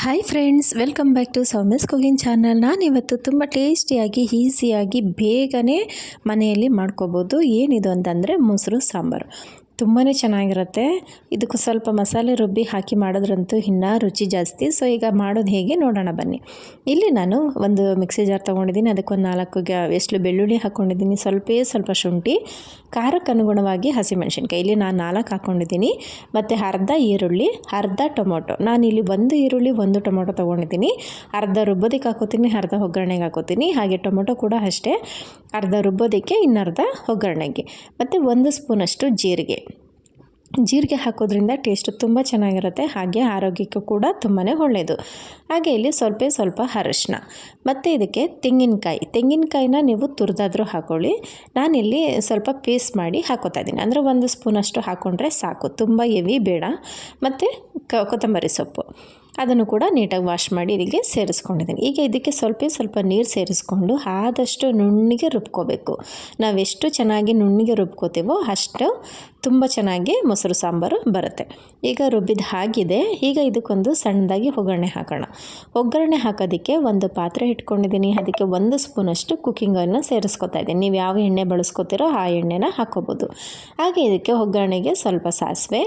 Hi friends, welcome back to Soumya's cooking channel. ನಾನಿವತ್ತು ತುಂಬ ಟೇಸ್ಟಿಯಾಗಿ ಈಸಿಯಾಗಿ ಬೇಗನೆ ಮನೆಯಲ್ಲಿ ಮಾಡ್ಕೋಬೋದು. ಏನಿದು ಅಂತಂದರೆ ಮೊಸರು ಸಾಂಬಾರು. ತುಂಬಾ ಚೆನ್ನಾಗಿರುತ್ತೆ. ಇದಕ್ಕೆ ಸ್ವಲ್ಪ ಮಸಾಲೆ ರುಬ್ಬಿ ಹಾಕಿ ಮಾಡೋದ್ರಂತೂ ಇನ್ನೂ ರುಚಿ ಜಾಸ್ತಿ. ಸೊ ಈಗ ಮಾಡೋದು ಹೇಗೆ ನೋಡೋಣ ಬನ್ನಿ. ಇಲ್ಲಿ ನಾನು ಒಂದು ಮಿಕ್ಸಿ ಜಾರ್ ತೊಗೊಂಡಿದ್ದೀನಿ. ಅದಕ್ಕೊಂದು 4 ಎಸ್ಲು ಬೆಳ್ಳುಳ್ಳಿ ಹಾಕ್ಕೊಂಡಿದ್ದೀನಿ, ಸ್ವಲ್ಪ ಶುಂಠಿ, ಖಾರಕ್ಕೆ ಅನುಗುಣವಾಗಿ ಹಸಿಮೆಣಸಿನ್ಕಾಯಿ ಇಲ್ಲಿ ನಾನು 4 ಹಾಕ್ಕೊಂಡಿದ್ದೀನಿ, ಮತ್ತು ಅರ್ಧ ಈರುಳ್ಳಿ, ಅರ್ಧ ಟೊಮೊಟೊ. ನಾನಿಲ್ಲಿ 1 ಈರುಳ್ಳಿ 1 ಟೊಮೊಟೊ ತೊಗೊಂಡಿದ್ದೀನಿ. ಅರ್ಧ ರುಬ್ಬೋದಕ್ಕೆ ಹಾಕೋತೀನಿ, ಅರ್ಧ ಒಗ್ಗರಣೆಗೆ ಹಾಕೋತೀನಿ. ಹಾಗೆ ಟೊಮೊಟೊ ಕೂಡ ಅಷ್ಟೇ, ಅರ್ಧ ರುಬ್ಬೋದಕ್ಕೆ ಇನ್ನರ್ಧ ಒಗ್ಗರಣೆಗೆ. ಮತ್ತು 1 ಸ್ಪೂನಷ್ಟು ಜೀರಿಗೆ ಹಾಕೋದ್ರಿಂದ ಟೇಸ್ಟ್ ತುಂಬ ಚೆನ್ನಾಗಿರುತ್ತೆ. ಹಾಗೆ ಆರೋಗ್ಯಕ್ಕೂ ಕೂಡ ತುಂಬಾ ಒಳ್ಳೆಯದು. ಹಾಗೆ ಇಲ್ಲಿ ಸ್ವಲ್ಪ ಅರಿಶಿನ, ಮತ್ತು ಇದಕ್ಕೆ ತೆಂಗಿನಕಾಯಿನ ನೀವು ತುರಿದಾದರೂ ಹಾಕ್ಕೊಳ್ಳಿ. ನಾನಿಲ್ಲಿ ಸ್ವಲ್ಪ ಪೇಸ್ಟ್ ಮಾಡಿ ಹಾಕೋತಾ ಇದ್ದೀನಿ, ಅಂದರೆ 1 ಸ್ಪೂನಷ್ಟು ಹಾಕ್ಕೊಂಡ್ರೆ ಸಾಕು, ತುಂಬ ಹೆವಿ ಬೇಡ. ಮತ್ತು ಕೊತ್ತಂಬರಿ ಸೊಪ್ಪು ಅದನ್ನು ಕೂಡ ನೀಟಾಗಿ ವಾಶ್ ಮಾಡಿ ಇಲ್ಲಿಗೆ ಸೇರಿಸ್ಕೊಂಡಿದ್ದೀನಿ. ಈಗ ಇದಕ್ಕೆ ಸ್ವಲ್ಪ ನೀರು ಸೇರಿಸ್ಕೊಂಡು ಆದಷ್ಟು ನುಣ್ಣಗೆ ರುಬ್ಕೋಬೇಕು. ನಾವೆಷ್ಟು ಚೆನ್ನಾಗಿ ನುಣ್ಣಗೆ ರುಬ್ಕೋತೀವೋ ಅಷ್ಟು ತುಂಬ ಚೆನ್ನಾಗಿ ಮೊಸರು ಸಾಂಬಾರು ಬರುತ್ತೆ. ಈಗ ರುಬ್ಬಿದ ಆಗಿದೆ. ಈಗ ಇದಕ್ಕೊಂದು ಸಣ್ಣದಾಗಿ ಒಗ್ಗರಣೆ ಹಾಕೋಣ. ಒಗ್ಗರಣೆ ಹಾಕೋದಕ್ಕೆ ಒಂದು ಪಾತ್ರೆ ಇಟ್ಕೊಂಡಿದ್ದೀನಿ. ಅದಕ್ಕೆ 1 ಸ್ಪೂನಷ್ಟು ಕುಕ್ಕಿಂಗ್ ಆಯಿಲ್ನ ಸೇರಿಸ್ಕೊತಾ ಇದ್ದೀನಿ. ನೀವು ಯಾವ ಎಣ್ಣೆ ಬಳಸ್ಕೊತೀರೋ ಆ ಎಣ್ಣೆನ ಹಾಕ್ಕೋಬೋದು. ಹಾಗೆ ಇದಕ್ಕೆ ಒಗ್ಗರಣೆಗೆ ಸ್ವಲ್ಪ ಸಾಸಿವೆ,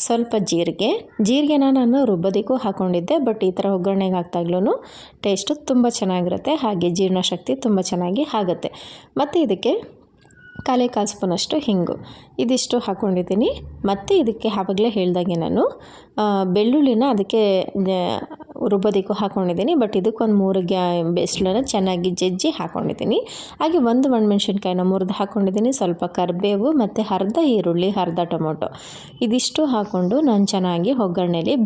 ಸ್ವಲ್ಪ ಜೀರಿಗೆನ ನಾನು ರುಬ್ಬೋದಕ್ಕೂ ಹಾಕ್ಕೊಂಡಿದ್ದೆ, ಬಟ್ ಈ ಥರ ಒಗ್ಗರಣೆಗೆ ಹಾಕ್ದಾಗ್ಲೂ ಟೇಸ್ಟು ತುಂಬ ಚೆನ್ನಾಗಿರುತ್ತೆ. ಹಾಗೆ ಜೀರ್ಣಶಕ್ತಿ ತುಂಬ ಚೆನ್ನಾಗಿ ಆಗುತ್ತೆ. ಮತ್ತು ಇದಕ್ಕೆ 1/4 ಸ್ಪೂನಷ್ಟು ಹಿಂಗು, ಇದಿಷ್ಟು ಹಾಕ್ಕೊಂಡಿದ್ದೀನಿ. ಮತ್ತು ಇದಕ್ಕೆ ಆವಾಗಲೇ ಹೇಳ್ದಾಗೆ ನಾನು ಬೆಳ್ಳುಳ್ಳಿನ ಅದಕ್ಕೆ ರುಬ್ಬೋದಕ್ಕೂ ಹಾಕ್ಕೊಂಡಿದ್ದೀನಿ, ಬಟ್ ಇದಕ್ಕೊಂದು 3 ಬೆಸ್ಲನ್ನು ಚೆನ್ನಾಗಿ ಜಜ್ಜಿ ಹಾಕ್ಕೊಂಡಿದ್ದೀನಿ. ಹಾಗೆ 1 ಒಣಮೆಣ್ಸಿನ್ಕಾಯಿನ ಮುರಿದು ಹಾಕ್ಕೊಂಡಿದ್ದೀನಿ, ಸ್ವಲ್ಪ ಕರಿಬೇವು, ಮತ್ತು ಅರ್ಧ ಈರುಳ್ಳಿ, ಅರ್ಧ ಟೊಮೊಟೊ ಇದಿಷ್ಟು ಹಾಕ್ಕೊಂಡು ನಾನು ಚೆನ್ನಾಗಿ ಒಗ್ಗರಣೆಯಲ್ಲಿ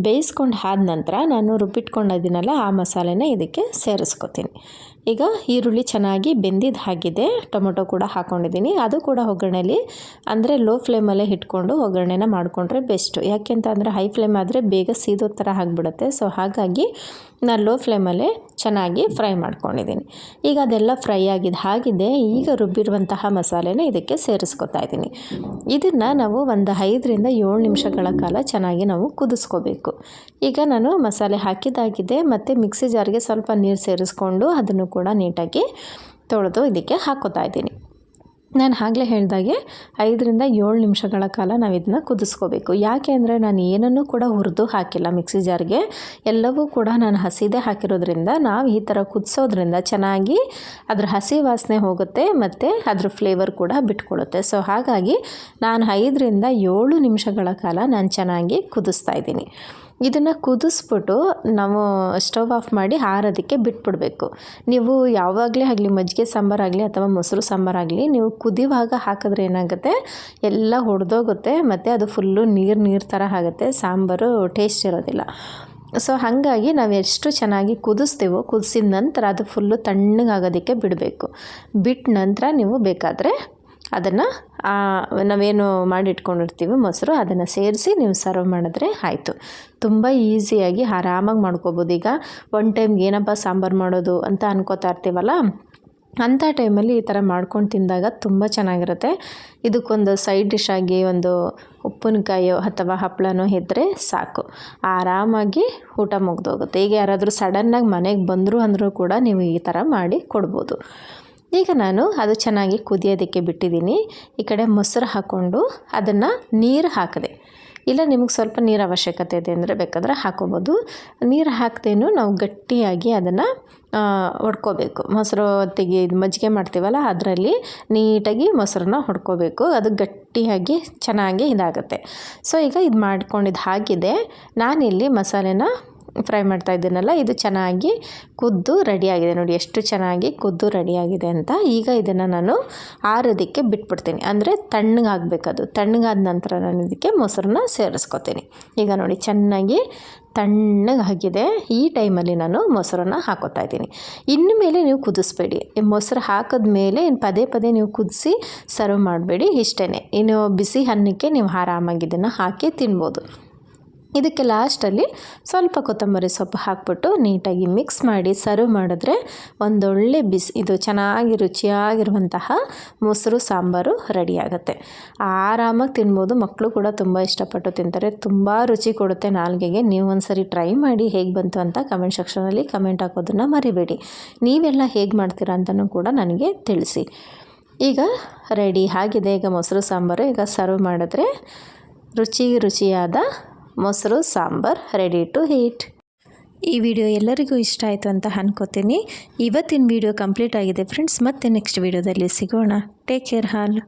ಬೇಯಿಸ್ಕೊಂಡು ಆದ ನಂತರ ನಾನು ರುಬ್ಬಿಟ್ಕೊಂಡಿದ್ದೀನಲ್ಲ ಆ ಮಸಾಲೆನ ಇದಕ್ಕೆ ಸೇರಿಸ್ಕೊತೀನಿ. ಈಗ ಈರುಳ್ಳಿ ಚೆನ್ನಾಗಿ ಬೆಂದಿದ್ದಾಗಿದೆ, ಟೊಮೊಟೊ ಕೂಡ ಹಾಕ್ಕೊಂಡಿದ್ದೀನಿ. ಅದು ಕೂಡ ಒಗ್ಗರಣೆಯಲ್ಲಿ ಅಂದರೆ ಲೋ ಫ್ಲೇಮಲ್ಲೇ ಇಟ್ಕೊಂಡು ಒಗ್ಗರಣೆನ ಮಾಡಿಕೊಂಡ್ರೆ ಬೆಸ್ಟು. ಯಾಕೆಂತಂದರೆ ಹೈ ಫ್ಲೇಮ್ ಆದರೆ ಬೇಗ ಸೀದೋ ಥರ ಆಗಿಬಿಡುತ್ತೆ. ಸೊ ಹಾಗಾಗಿ ನಾನು ಲೋ ಫ್ಲೇಮಲ್ಲೇ ಚೆನ್ನಾಗಿ ಫ್ರೈ ಮಾಡ್ಕೊಂಡಿದ್ದೀನಿ. ಈಗ ಅದೆಲ್ಲ ಫ್ರೈ ಆಗಿದೆ. ಈಗ ರುಬ್ಬಿರುವಂತಹ ಮಸಾಲೆನ ಇದಕ್ಕೆ ಸೇರಿಸ್ಕೊತಾ ಇದ್ದೀನಿ. ಇದನ್ನು ನಾವು ಒಂದು 5ರಿಂದ 7 ನಿಮಿಷಗಳ ಕಾಲ ಚೆನ್ನಾಗಿ ನಾವು ಕುದಿಸ್ಕೋಬೇಕು. ಈಗ ನಾನು ಮಸಾಲೆ ಹಾಕಿದ್ದಾಗಿದೆ, ಮತ್ತು ಮಿಕ್ಸಿ ಜಾರ್ಗೆ ಸ್ವಲ್ಪ ನೀರು ಸೇರಿಸ್ಕೊಂಡು ಅದನ್ನು ಕೂಡ ನೀಟಾಗಿ ತೊಳೆದು ಇದಕ್ಕೆ ಹಾಕ್ಕೋತಾ ಇದ್ದೀನಿ. ನಾನು ಆಗಲೇ ಹೇಳಿದಾಗೆ 5ರಿಂದ 7 ನಿಮಿಷಗಳ ಕಾಲ ನಾವು ಇದನ್ನ ಕುದಿಸ್ಕೋಬೇಕು. ಯಾಕೆ ಅಂದರೆ ನಾನು ಏನನ್ನೂ ಕೂಡ ಹುರಿದು ಹಾಕಿಲ್ಲ ಮಿಕ್ಸಿ ಜಾರ್ಗೆ, ಎಲ್ಲವೂ ಕೂಡ ನಾನು ಹಸಿದೇ ಹಾಕಿರೋದ್ರಿಂದ ನಾವು ಈ ಥರ ಕುದಿಸೋದ್ರಿಂದ ಚೆನ್ನಾಗಿ ಅದ್ರ ಹಸಿ ವಾಸನೆ ಹೋಗುತ್ತೆ, ಮತ್ತು ಅದ್ರ ಫ್ಲೇವರ್ ಕೂಡ ಬಿಟ್ಕೊಡುತ್ತೆ. ಸೊ ಹಾಗಾಗಿ ನಾನು 5ರಿಂದ 7 ನಿಮಿಷಗಳ ಕಾಲ ನಾನು ಚೆನ್ನಾಗಿ ಕುದಿಸ್ತಾ ಇದ್ದೀನಿ. ಇದನ್ನು ಕುದಿಸ್ಬಿಟ್ಟು ನಾವು ಸ್ಟವ್ ಆಫ್ ಮಾಡಿ ಆರೋದಕ್ಕೆ ಬಿಟ್ಬಿಡಬೇಕು. ನೀವು ಯಾವಾಗಲೇ ಆಗಲಿ ಮಜ್ಜಿಗೆ ಸಾಂಬಾರಾಗಲಿ ಅಥವಾ ಮೊಸರು ಸಾಂಬಾರಾಗಲಿ ನೀವು ಕುದಿಯುವಾಗ ಹಾಕಿದ್ರೆ ಏನಾಗುತ್ತೆ, ಎಲ್ಲ ಒಡೆದೋಗುತ್ತೆ, ಮತ್ತು ಅದು ಫುಲ್ಲು ನೀರು ಥರ ಆಗುತ್ತೆ, ಸಾಂಬಾರು ಟೇಸ್ಟ್ ಇರೋದಿಲ್ಲ. ಸೊ ಹಾಗಾಗಿ ನಾವು ಎಷ್ಟು ಚೆನ್ನಾಗಿ ಕುದಿಸ್ತೀವೋ ಕುದಿಸಿದ ನಂತರ ಅದು ಫುಲ್ಲು ತಣ್ಣಗಾಗೋದಕ್ಕೆ ಬಿಡಬೇಕು. ಬಿಟ್ಟ ನಂತರ ನೀವು ಬೇಕಾದರೆ ಅದನ್ನು ನಾವೇನು ಮಾಡಿಟ್ಕೊಂಡಿರ್ತೀವಿ ಮೊಸರು ಅದನ್ನು ಸೇರಿಸಿ ನೀವು ಸರ್ವ್ ಮಾಡಿದ್ರೆ ಆಯಿತು. ತುಂಬ ಈಸಿಯಾಗಿ ಆರಾಮಾಗಿ ಮಾಡ್ಕೋಬೋದು. ಈಗ ಒನ್ ಟೈಮ್ಗೆ ಏನಪ್ಪ ಸಾಂಬಾರು ಮಾಡೋದು ಅಂತ ಅನ್ಕೋತಾ ಇರ್ತೀವಲ್ಲ, ಅಂಥ ಟೈಮಲ್ಲಿ ಈ ಥರ ಮಾಡ್ಕೊಂಡು ತಿಂದಾಗ ತುಂಬ ಚೆನ್ನಾಗಿರುತ್ತೆ. ಇದಕ್ಕೊಂದು ಸೈಡ್ ಡಿಶ್ ಆಗಿ ಒಂದು ಉಪ್ಪಿನಕಾಯೋ ಅಥವಾ ಹಪ್ಪಳನೋ ಇದ್ದರೆ ಸಾಕು, ಆರಾಮಾಗಿ ಊಟ ಮುಗ್ದೋಗುತ್ತೆ. ಈಗ ಯಾರಾದರೂ ಸಡನ್ನಾಗಿ ಮನೆಗೆ ಬಂದರು ಅಂದರೂ ಕೂಡ ನೀವು ಈ ಥರ ಮಾಡಿ ಕೊಡ್ಬೋದು. ಈಗ ನಾನು ಅದು ಚೆನ್ನಾಗಿ ಕುದಿಯೋದಕ್ಕೆ ಬಿಟ್ಟಿದ್ದೀನಿ. ಈ ಕಡೆ ಮೊಸರು ಹಾಕ್ಕೊಂಡು ಅದನ್ನು ನೀರು ಹಾಕಿದೆ. ಇಲ್ಲ ನಿಮಗೆ ಸ್ವಲ್ಪ ನೀರು ಅವಶ್ಯಕತೆ ಇದೆ ಅಂದರೆ ಬೇಕಾದರೆ ಹಾಕ್ಕೋಬೋದು. ನೀರು ಹಾಕ್ದೇನು ನಾವು ಗಟ್ಟಿಯಾಗಿ ಅದನ್ನು ಹೊಡ್ಕೋಬೇಕು. ಮೊಸರು ಇದು ಮಜ್ಜಿಗೆ ಮಾಡ್ತೀವಲ್ಲ ಅದರಲ್ಲಿ ನೀಟಾಗಿ ಮೊಸರನ್ನ ಹೊಡ್ಕೋಬೇಕು. ಅದು ಗಟ್ಟಿಯಾಗಿ ಚೆನ್ನಾಗಿ ಇದಾಗುತ್ತೆ. ಸೊ ಈಗ ಇದು ಮಾಡ್ಕೊಂಡಿದ್ದು ಆಗಿದೆ. ನಾನಿಲ್ಲಿ ಮಸಾಲೆನ ಫ್ರೈ ಮಾಡ್ತಾ ಇದ್ದೀನಲ್ಲ, ಇದು ಚೆನ್ನಾಗಿ ಕುದ್ದು ರೆಡಿಯಾಗಿದೆ. ನೋಡಿ ಎಷ್ಟು ಚೆನ್ನಾಗಿ ಕುದ್ದು ರೆಡಿಯಾಗಿದೆ ಅಂತ. ಈಗ ಇದನ್ನು ನಾನು ಆರೋದಕ್ಕೆ ಬಿಟ್ಬಿಡ್ತೀನಿ, ಅಂದರೆ ತಣ್ಣಗಾಗಬೇಕದು. ತಣ್ಣಗಾದ ನಂತರ ನಾನು ಇದಕ್ಕೆ ಮೊಸರನ್ನ ಸೇರಿಸ್ಕೊತೀನಿ. ಈಗ ನೋಡಿ ಚೆನ್ನಾಗಿ ತಣ್ಣಗಾಗಿದೆ. ಈ ಟೈಮಲ್ಲಿ ನಾನು ಮೊಸರನ್ನ ಹಾಕೋತಾ ಇದ್ದೀನಿ. ಇನ್ನು ಮೇಲೆ ನೀವು ಕುದಿಸ್ಬೇಡಿ. ಮೊಸರು ಹಾಕಿದ್ಮೇಲೆ ಇನ್ನು ಪದೇ ನೀವು ಕುದಿಸಿ ಸರ್ವ್ ಮಾಡಬೇಡಿ. ಇಷ್ಟೇ, ಇನ್ನು ಬಿಸಿ ಅನ್ನಕ್ಕೆ ನೀವು ಆರಾಮಾಗಿ ಇದನ್ನು ಹಾಕಿ ತಿನ್ಬೋದು. ಇದಕ್ಕೆ ಲಾಸ್ಟಲ್ಲಿ ಸ್ವಲ್ಪ ಕೊತ್ತಂಬರಿ ಸೊಪ್ಪು ಹಾಕ್ಬಿಟ್ಟು ನೀಟಾಗಿ ಮಿಕ್ಸ್ ಮಾಡಿ ಸರ್ವ್ ಮಾಡಿದ್ರೆ ಒಂದೊಳ್ಳೆ ಇದು ಚೆನ್ನಾಗಿ ರುಚಿಯಾಗಿರುವಂತಹ ಮೊಸರು ಸಾಂಬಾರು ರೆಡಿಯಾಗುತ್ತೆ. ಆರಾಮಾಗಿ ತಿನ್ಬೋದು. ಮಕ್ಕಳು ಕೂಡ ತುಂಬ ಇಷ್ಟಪಟ್ಟು ತಿಂತಾರೆ. ತುಂಬ ರುಚಿ ಕೊಡುತ್ತೆ ನಾಲ್ಗೆಗೆ. ನೀವು ಒಂದ್ಸರಿ ಟ್ರೈ ಮಾಡಿ ಹೇಗೆ ಬಂತು ಅಂತ ಕಮೆಂಟ್ ಸೆಕ್ಷನಲ್ಲಿ ಕಮೆಂಟ್ ಹಾಕೋದನ್ನು ಮರಿಬೇಡಿ. ನೀವೆಲ್ಲ ಹೇಗೆ ಮಾಡ್ತೀರಾ ಅಂತಲೂ ಕೂಡ ನನಗೆ ತಿಳಿಸಿ. ಈಗ ರೆಡಿ ಆಗಿದೆ. ಈಗ ಮೊಸರು ಸಾಂಬಾರು ಈಗ ಸರ್ವ್ ಮಾಡಿದ್ರೆ ರುಚಿಯಾದ ಮೊಸರು ಸಾಂಬಾರ್ ರೆಡಿ ಟು ಈಟ್. ಈ ವಿಡಿಯೋ ಎಲ್ಲರಿಗೂ ಇಷ್ಟ ಆಯಿತು ಅಂತ ಅನ್ಕೋತೀನಿ. ಇವತ್ತಿನ ವಿಡಿಯೋ ಕಂಪ್ಲೀಟ್ ಆಗಿದೆ ಫ್ರೆಂಡ್ಸ್. ಮತ್ತೆ ನೆಕ್ಸ್ಟ್ ವಿಡಿಯೋದಲ್ಲಿ ಸಿಗೋಣ. Take care all.